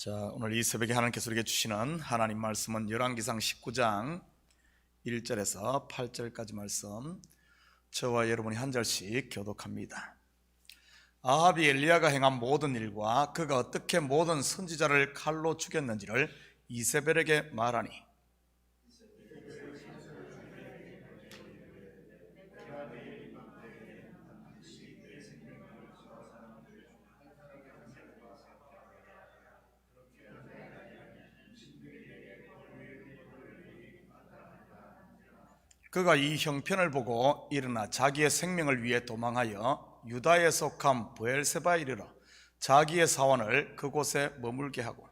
자, 오늘 이 새벽에 하나님께서 우리에게 주시는 하나님 말씀은 열왕기상 19장 1절에서 8절까지 말씀, 저와 여러분이 한 절씩 교독합니다. 아합이 엘리야가 행한 모든 일과 그가 어떻게 모든 선지자를 칼로 죽였는지를 이세벨에게 말하니, 그가 이 형편을 보고 일어나 자기의 생명을 위해 도망하여 유다에 속한 브엘세바에 이르러 자기의 사원을 그곳에 머물게 하고,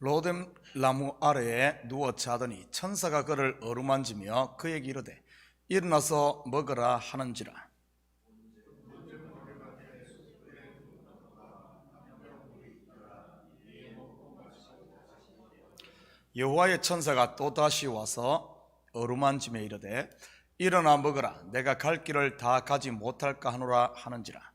로뎀 나무 아래에 누워 자더니 천사가 그를 어루만지며 그에게 이르되 일어나서 먹으라 하는지라. 여호와의 천사가 또 다시 와서 어루만지며 이르되 일어나 먹으라, 내가 갈 길을 다 가지 못할까 하노라 하는지라.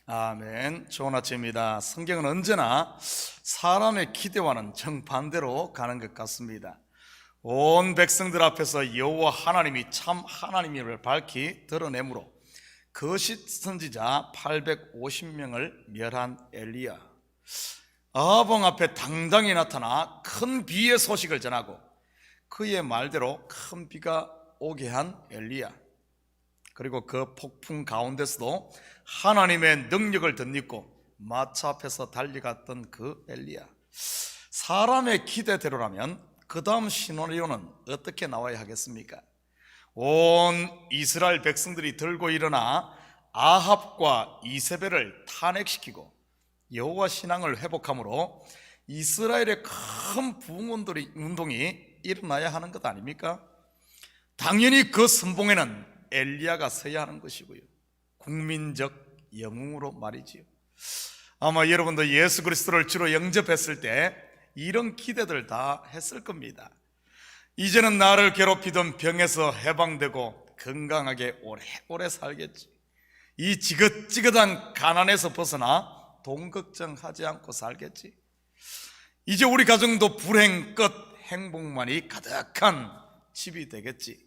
아멘. 좋은 아침입니다. 성경은 언제나 사람의 기대와는 정반대로 가는 것 같습니다. 온 백성들 앞에서 여호와 하나님이 참 하나님임을 밝히 드러내므로 거짓 선지자 850명을 멸한 엘리야, 아합 왕 앞에 당당히 나타나 큰 비의 소식을 전하고 그의 말대로 큰 비가 오게 한 엘리야, 그리고 그 폭풍 가운데서도 하나님의 능력을 덧입고 마차 앞에서 달려갔던 그 엘리야. 사람의 기대대로라면 그 다음 시나리오는 어떻게 나와야 하겠습니까? 온 이스라엘 백성들이 들고 일어나 아합과 이세벨을 탄핵시키고 여호와 신앙을 회복함으로 이스라엘의 큰 부흥운동이 일어나야 하는 것 아닙니까? 당연히 그 선봉에는 엘리야가 서야 하는 것이고요, 국민적 영웅으로 말이지요. 아마 여러분도 예수 그리스도를 주로 영접했을 때 이런 기대들 다 했을 겁니다. 이제는 나를 괴롭히던 병에서 해방되고 건강하게 오래오래 살겠지. 이 지긋지긋한 가난에서 벗어나 돈 걱정하지 않고 살겠지. 이제 우리 가정도 불행 끝 행복만이 가득한 집이 되겠지.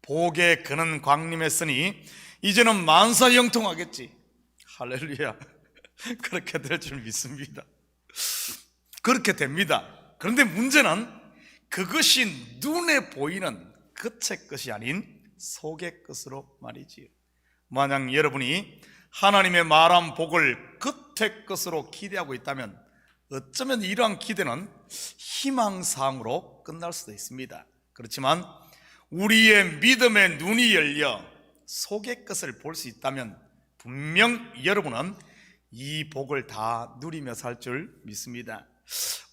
복에 그는 광림했으니 이제는 만사형통하겠지. 할렐루야. 그렇게 될 줄 믿습니다. 그렇게 됩니다. 그런데 문제는 그것이 눈에 보이는 겉의 것이 아닌 속의 것으로 말이지요. 만약 여러분이 하나님의 말한 복을 겉의 것으로 기대하고 있다면 어쩌면 이러한 기대는 희망사항으로 끝날 수도 있습니다. 그렇지만 우리의 믿음의 눈이 열려 속의 것을 볼 수 있다면 분명 여러분은 이 복을 다 누리며 살 줄 믿습니다.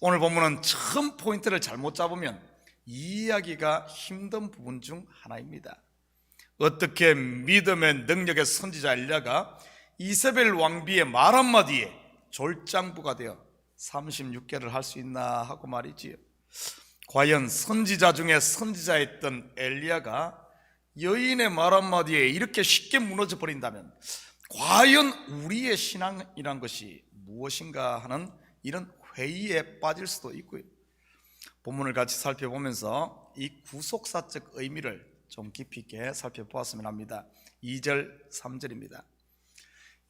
오늘 본문은 처음 포인트를 잘못 잡으면 이해하기가 힘든 부분 중 하나입니다. 어떻게 믿음의 능력의 선지자 엘리야가 이세벨 왕비의 말 한마디에 졸장부가 되어 36개를 할 수 있나 하고 말이지요. 과연 선지자 중에 선지자였던 엘리야가 여인의 말 한마디에 이렇게 쉽게 무너져 버린다면 과연 우리의 신앙이란 것이 무엇인가 하는 이런 회의에 빠질 수도 있고요. 본문을 같이 살펴보면서 이 구속사적 의미를 좀 깊이 있게 살펴보았으면 합니다. 2절 3절입니다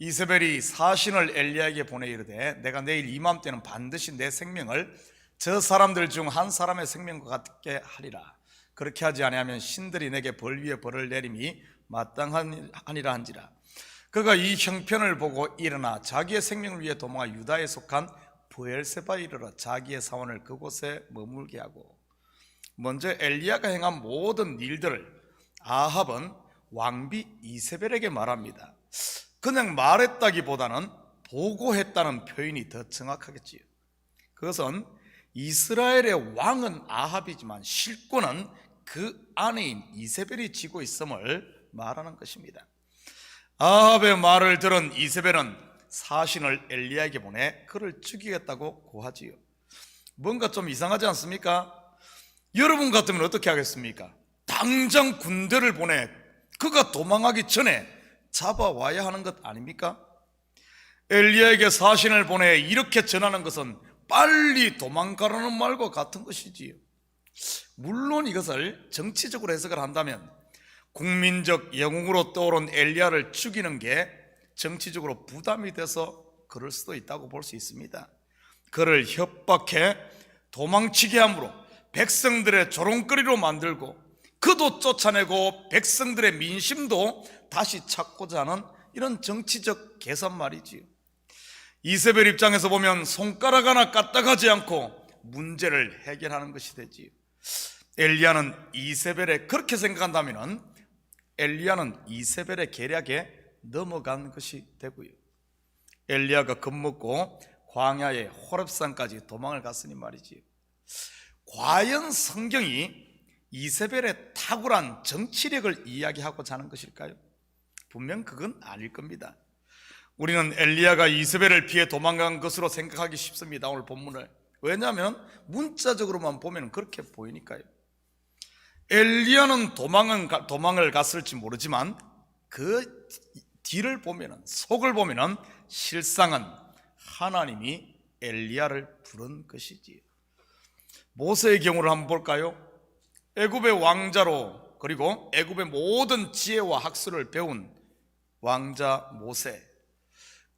이세벨이 사신을 엘리야에게 보내 이르되 내가 내일 이맘때는 반드시 내 생명을 저 사람들 중 한 사람의 생명과 같게 하리라. 그렇게 하지 아니하면 신들이 내게 벌 위에 벌을 내림이 마땅하니라 한지라. 그가 이 형편을 보고 일어나 자기의 생명을 위해 도망하 유다에 속한 브엘세바에 이르러 자기의 사원을 그곳에 머물게 하고, 먼저 엘리야가 행한 모든 일들을 아합은 왕비 이세벨에게 말합니다. 그냥 말했다기보다는 보고했다는 표현이 더 정확하겠지요. 그것은 이스라엘의 왕은 아합이지만 실권은 그 아내인 이세벨이 쥐고 있음을 말하는 것입니다. 아합의 말을 들은 이세벨은 사신을 엘리야에게 보내 그를 죽이겠다고 고하지요. 뭔가 좀 이상하지 않습니까? 여러분 같으면 어떻게 하겠습니까? 당장 군대를 보내 그가 도망하기 전에 잡아와야 하는 것 아닙니까? 엘리야에게 사신을 보내 이렇게 전하는 것은 빨리 도망가라는 말과 같은 것이지요. 물론 이것을 정치적으로 해석을 한다면 국민적 영웅으로 떠오른 엘리야를 죽이는 게 정치적으로 부담이 돼서 그럴 수도 있다고 볼 수 있습니다. 그를 협박해 도망치게 함으로 백성들의 조롱거리로 만들고 그도 쫓아내고 백성들의 민심도 다시 찾고자 하는 이런 정치적 계산 말이지요. 이세벨 입장에서 보면 손가락 하나 까딱하지 않고 문제를 해결하는 것이 되지요. 엘리야는 이세벨에 그렇게 생각한다면 엘리야는 이세벨의 계략에 넘어간 것이 되고요. 엘리야가 겁먹고 광야의 호렙산까지 도망을 갔으니 말이지요. 과연 성경이 이세벨의 탁월한 정치력을 이야기하고자 하는 것일까요? 분명 그건 아닐 겁니다. 우리는 엘리야가 이세벨을 피해 도망간 것으로 생각하기 쉽습니다. 오늘 본문을. 왜냐하면 문자적으로만 보면 그렇게 보이니까요. 엘리야는 도망을 갔을지 모르지만 그 뒤를 보면, 속을 보면 실상은 하나님이 엘리야를 부른 것이지요. 모세의 경우를 한번 볼까요? 애굽의 왕자로 그리고 애굽의 모든 지혜와 학술을 배운 왕자 모세,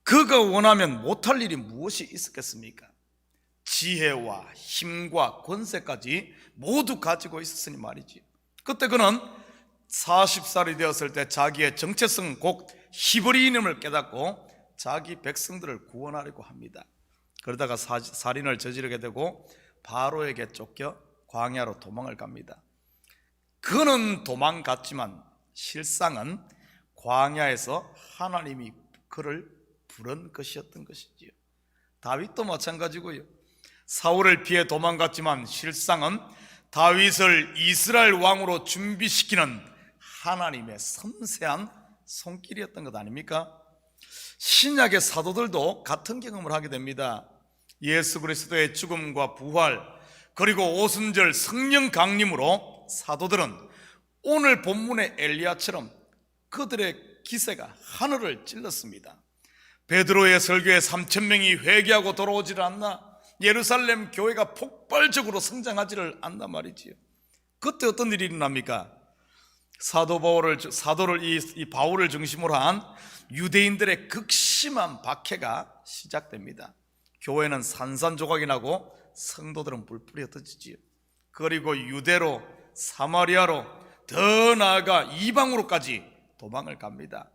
그가 원하면 못할 일이 무엇이 있었겠습니까? 지혜와 힘과 권세까지 모두 가지고 있었으니 말이지. 그때 그는 40살이 되었을 때 자기의 정체성 곧 히브리인임을 깨닫고 자기 백성들을 구원하려고 합니다. 그러다가 살인을 저지르게 되고 바로에게 쫓겨 광야로 도망을 갑니다. 그는 도망갔지만 실상은 광야에서 하나님이 그를 부른 것이었던 것이지요. 다윗도 마찬가지고요. 사울을 피해 도망갔지만 실상은 다윗을 이스라엘 왕으로 준비시키는 하나님의 섬세한 손길이었던 것 아닙니까? 신약의 사도들도 같은 경험을 하게 됩니다. 예수 그리스도의 죽음과 부활 그리고 오순절 성령 강림으로 사도들은 오늘 본문의 엘리야처럼 그들의 기세가 하늘을 찔렀습니다. 베드로의 설교에 3,000명이 회개하고 돌아오지를 않나, 예루살렘 교회가 폭발적으로 성장하지를 않나 말이지요. 그때 어떤 일이 일어납니까? 이 바울을 중심으로 한 유대인들의 극심한 박해가 시작됩니다. 교회는 산산조각이 나고 성도들은 뿔뿔이 흩어지지요. 그리고 유대로, 사마리아로, 더 나아가 이방으로까지 도망을 갑니다.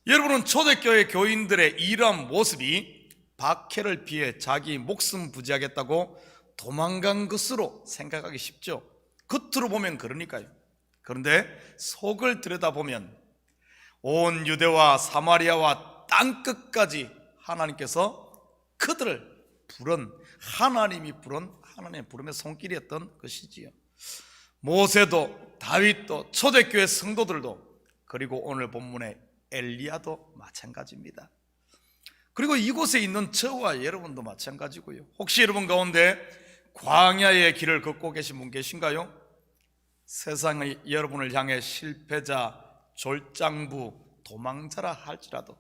여러분은 초대교회 교인들의 이러한 모습이 박해를 피해 자기 목숨 부지하겠다고 도망간 것으로 생각하기 쉽죠. 겉으로 보면 그러니까요. 그런데 속을 들여다보면 온 유대와 사마리아와 땅끝까지 하나님께서 그들을 부른, 하나님이 부른 하나님의 부름의 손길이었던 것이지요. 모세도 다윗도 초대교회 성도들도 그리고 오늘 본문의 엘리야도 마찬가지입니다. 그리고 이곳에 있는 저와 여러분도 마찬가지고요. 혹시 여러분 가운데 광야의 길을 걷고 계신 분 계신가요? 세상의 여러분을 향해 실패자, 졸장부, 도망자라 할지라도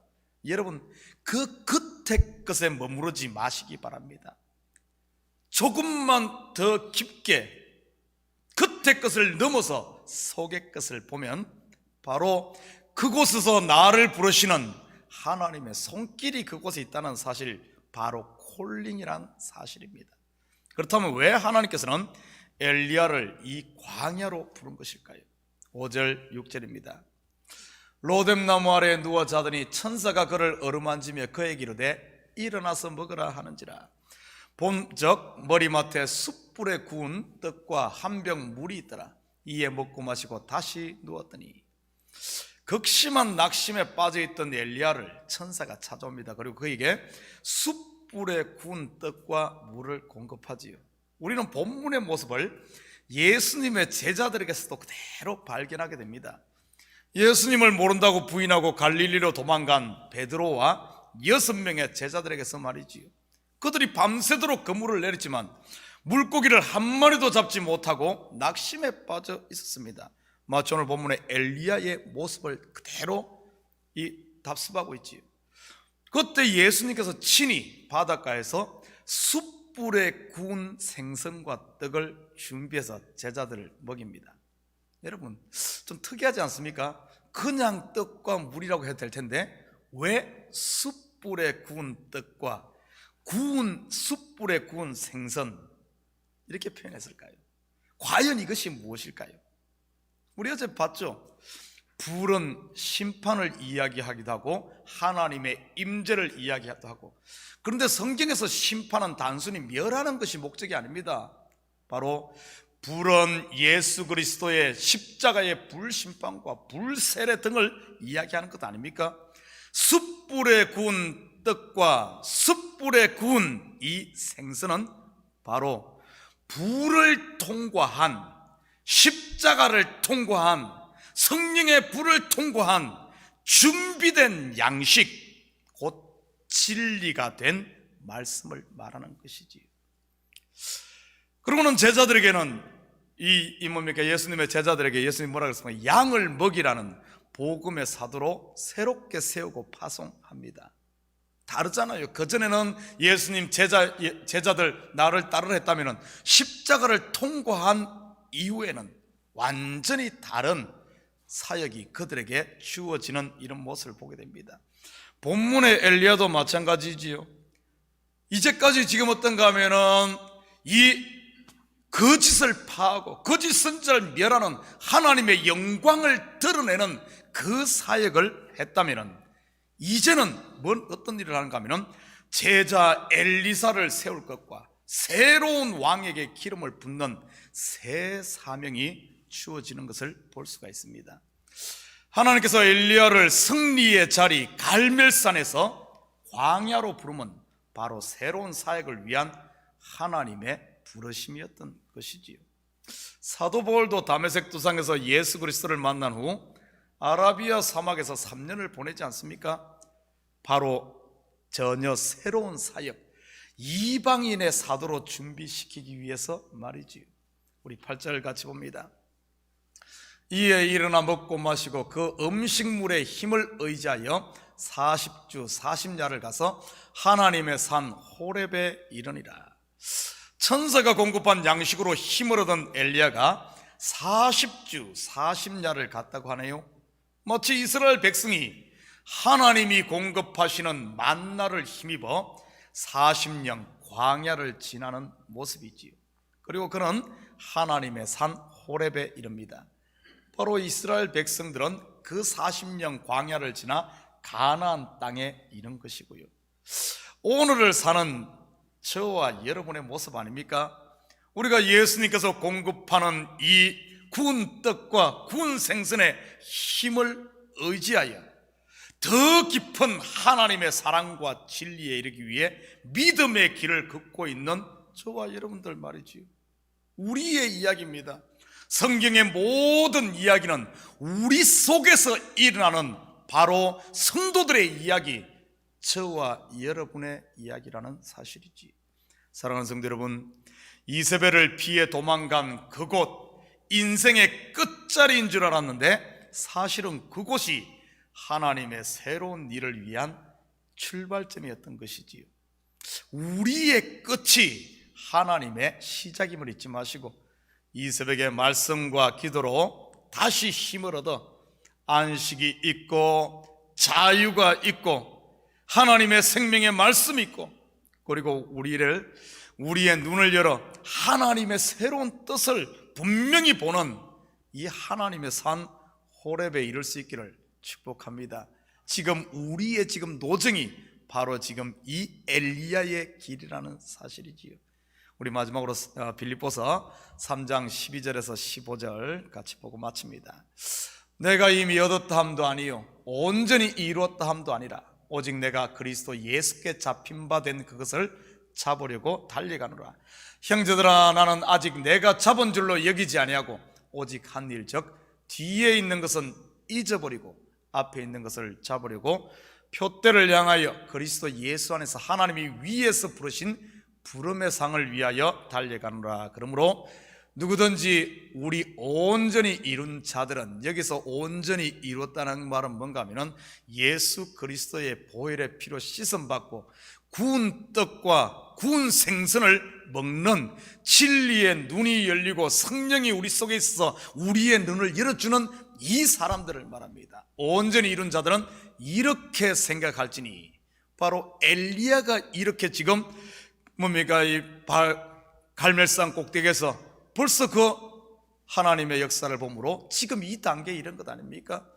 여러분 그 끝의 것에 머무르지 마시기 바랍니다. 조금만 더 깊게 끝의 것을 넘어서 속의 것을 보면 바로 그곳에서 나를 부르시는 하나님의 손길이 그곳에 있다는 사실, 바로 콜링이란 사실입니다. 그렇다면 왜 하나님께서는 엘리야를 이 광야로 부른 것일까요? 5절 6절입니다. 로뎀나무 아래에 누워 자더니 천사가 그를 어루만지며 그에게 이르되 일어나서 먹으라 하는지라. 본즉 머리맡에 숯불에 구운 떡과 한 병 물이 있더라. 이에 먹고 마시고 다시 누웠더니 극심한 낙심에 빠져있던 엘리야를 천사가 찾아옵니다. 그리고 그에게 숯불에 구운 떡과 물을 공급하지요. 우리는 본문의 모습을 예수님의 제자들에게서도 그대로 발견하게 됩니다. 예수님을 모른다고 부인하고 갈릴리로 도망간 베드로와 6명의 제자들에게서 말이지요. 그들이 밤새도록 그물을 내렸지만 물고기를 한 마리도 잡지 못하고 낙심에 빠져 있었습니다. 마치 오늘 본문의 엘리야의 모습을 그대로 답습하고 있지요. 그때 예수님께서 친히 바닷가에서 숯불에 구운 생선과 떡을 준비해서 제자들을 먹입니다. 여러분, 좀 특이하지 않습니까? 그냥 떡과 물이라고 해도 될 텐데 왜 숯불에 구운 떡과 숯불에 구운 생선 이렇게 표현했을까요? 과연 이것이 무엇일까요? 우리 어제 봤죠? 불은 심판을 이야기하기도 하고 하나님의 임재를 이야기하기도 하고, 그런데 성경에서 심판은 단순히 멸하는 것이 목적이 아닙니다. 바로 불은 예수 그리스도의 십자가의 불심판과 불세례 등을 이야기하는 것 아닙니까? 숯불에 구운 떡과 숯불에 구운 이 생선은 바로 불을 통과한, 십자가를 통과한, 성령의 불을 통과한 준비된 양식, 곧 진리가 된 말씀을 말하는 것이지요. 그러고는 제자들에게는 뭡니까? 예수님의 제자들에게 예수님 뭐라고 했습니까? 양을 먹이라는 복음의 사도로 새롭게 세우고 파송합니다. 다르잖아요. 그전에는 예수님 제자들 나를 따르라 했다면 십자가를 통과한 이후에는 완전히 다른 사역이 그들에게 주어지는 이런 모습을 보게 됩니다. 본문의 엘리야도 마찬가지지요. 이제까지 지금 어떤가 하면은 이 거짓을 파하고 거짓 선지자를 멸하는 하나님의 영광을 드러내는 그 사역을 했다면은 이제는 어떤 일을 하는가 하면은 제자 엘리사를 세울 것과 새로운 왕에게 기름을 붓는 새 사명이 주어지는 것을 볼 수가 있습니다. 하나님께서 엘리야를 승리의 자리 갈멜산에서 광야로 부르면 바로 새로운 사역을 위한 하나님의 부르심이었던 것이지요. 사도 바울도 다메섹 두상에서 예수 그리스도를 만난 후 아라비아 사막에서 3년을 보내지 않습니까? 바로 전혀 새로운 사역, 이방인의 사도로 준비시키기 위해서 말이지요. 우리 8절 같이 봅니다. 이에 일어나 먹고 마시고 그 음식물의 힘을 의지하여 40주 40야를 가서 하나님의 산 호렙에 이르니라. 천사가 공급한 양식으로 힘을 얻은 엘리야가 40주 40야를 갔다고 하네요. 마치 이스라엘 백성이 하나님이 공급하시는 만나를 힘입어 40년 광야를 지나는 모습이지요. 그리고 그는 하나님의 산 호렙에 이릅니다. 바로 이스라엘 백성들은 그 40년 광야를 지나 가나안 땅에 이른 것이고요. 오늘을 사는 저와 여러분의 모습 아닙니까? 우리가 예수님께서 공급하는 이 구운 떡과 구운 생선의 힘을 의지하여 더 깊은 하나님의 사랑과 진리에 이르기 위해 믿음의 길을 걷고 있는 저와 여러분들 말이지요. 우리의 이야기입니다. 성경의 모든 이야기는 우리 속에서 일어나는 바로 성도들의 이야기, 저와 여러분의 이야기라는 사실이지. 사랑하는 성도 여러분, 이세벨을 피해 도망간 그곳, 인생의 끝자리인 줄 알았는데 사실은 그곳이 하나님의 새로운 일을 위한 출발점이었던 것이지요. 우리의 끝이 하나님의 시작임을 잊지 마시고 이세벨의 말씀과 기도로 다시 힘을 얻어 안식이 있고 자유가 있고 하나님의 생명의 말씀이 있고, 그리고 우리의 눈을 열어 하나님의 새로운 뜻을 분명히 보는 이 하나님의 산 호렙에 이를 수 있기를 축복합니다. 지금 우리의 노정이 바로 지금 이 엘리야의 길이라는 사실이지요. 우리 마지막으로 빌립보서 3장 12절에서 15절 같이 보고 마칩니다. 내가 이미 얻었다 함도 아니요 온전히 이루었다 함도 아니라 오직 내가 그리스도 예수께 잡힌 바 된 그것을 잡으려고 달려가노라. 형제들아, 나는 아직 내가 잡은 줄로 여기지 아니하고 오직 한 일, 즉 뒤에 있는 것은 잊어버리고 앞에 있는 것을 잡으려고 표대를 향하여 그리스도 예수 안에서 하나님이 위에서 부르신 부름의 상을 위하여 달려가노라. 그러므로 누구든지 우리 온전히 이룬 자들은, 여기서 온전히 이뤘다는 말은 뭔가 하면은 예수 그리스도의 보혈의 피로 씻음받고 구운 떡과 구운 생선을 먹는, 진리의 눈이 열리고 성령이 우리 속에 있어서 우리의 눈을 열어주는 이 사람들을 말합니다. 온전히 이룬 자들은 이렇게 생각할지니, 바로 엘리야가 이렇게 지금 뭡니까, 이 갈멜산 꼭대기에서 벌써 그 하나님의 역사를 보므로 지금 이 단계에 이른 것 아닙니까?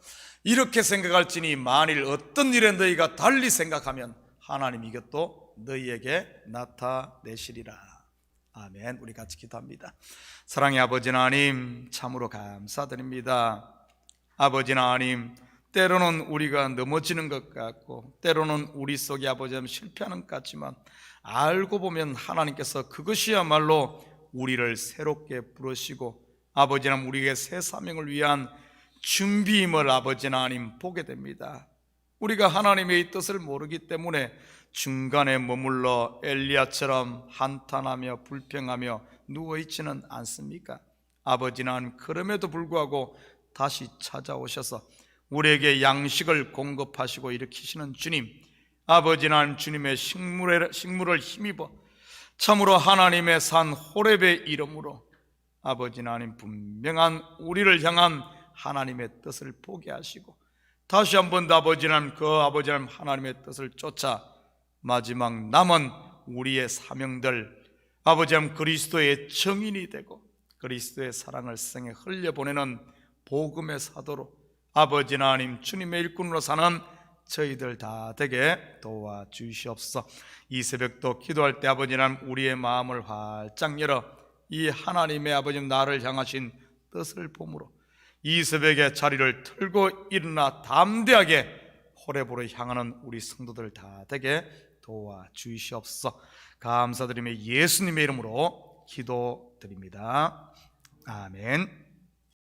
이렇게 생각할지니 만일 어떤 일에 너희가 달리 생각하면 하나님 이것도 너희에게 나타내시리라. 아멘. 우리 같이 기도합니다. 사랑의 아버지 하나님, 참으로 감사드립니다. 아버지 하나님, 때로는 우리가 넘어지는 것 같고 때로는 우리 속에 아버지 하나님 실패하는 것 같지만, 알고 보면 하나님께서 그것이야말로 우리를 새롭게 부르시고 아버지 하나님 우리에게 새 사명을 위한 준비임을 아버지 하나님 보게 됩니다. 우리가 하나님의 뜻을 모르기 때문에 중간에 머물러 엘리야처럼 한탄하며 불평하며 누워있지는 않습니까? 아버지 하나님, 그럼에도 불구하고 다시 찾아오셔서 우리에게 양식을 공급하시고 일으키시는 주님, 아버지 하나님, 주님의 식물을 힘입어 참으로 하나님의 산 호렙의 이름으로 아버지 하나님 분명한 우리를 향한 하나님의 뜻을 보게 하시고 다시 한번 아버지 하나님, 그 아버지 하나님 하나님의 뜻을 쫓아 마지막 남은 우리의 사명들, 아버지 하나님 그리스도의 증인이 되고 그리스도의 사랑을 세상에 흘려보내는 복음의 사도로 아버지 하나님 주님의 일꾼으로 사는 저희들 다 되게 도와주시옵소서. 이 새벽도 기도할 때 아버지 하나님 우리의 마음을 활짝 열어 이 하나님의 아버지 나를 향하신 뜻을 보므로 이 새벽에 자리를 틀고 일어나 담대하게 호렙으로 향하는 우리 성도들 다 되게 도와주시옵소서. 감사드리며 예수님의 이름으로 기도드립니다. 아멘.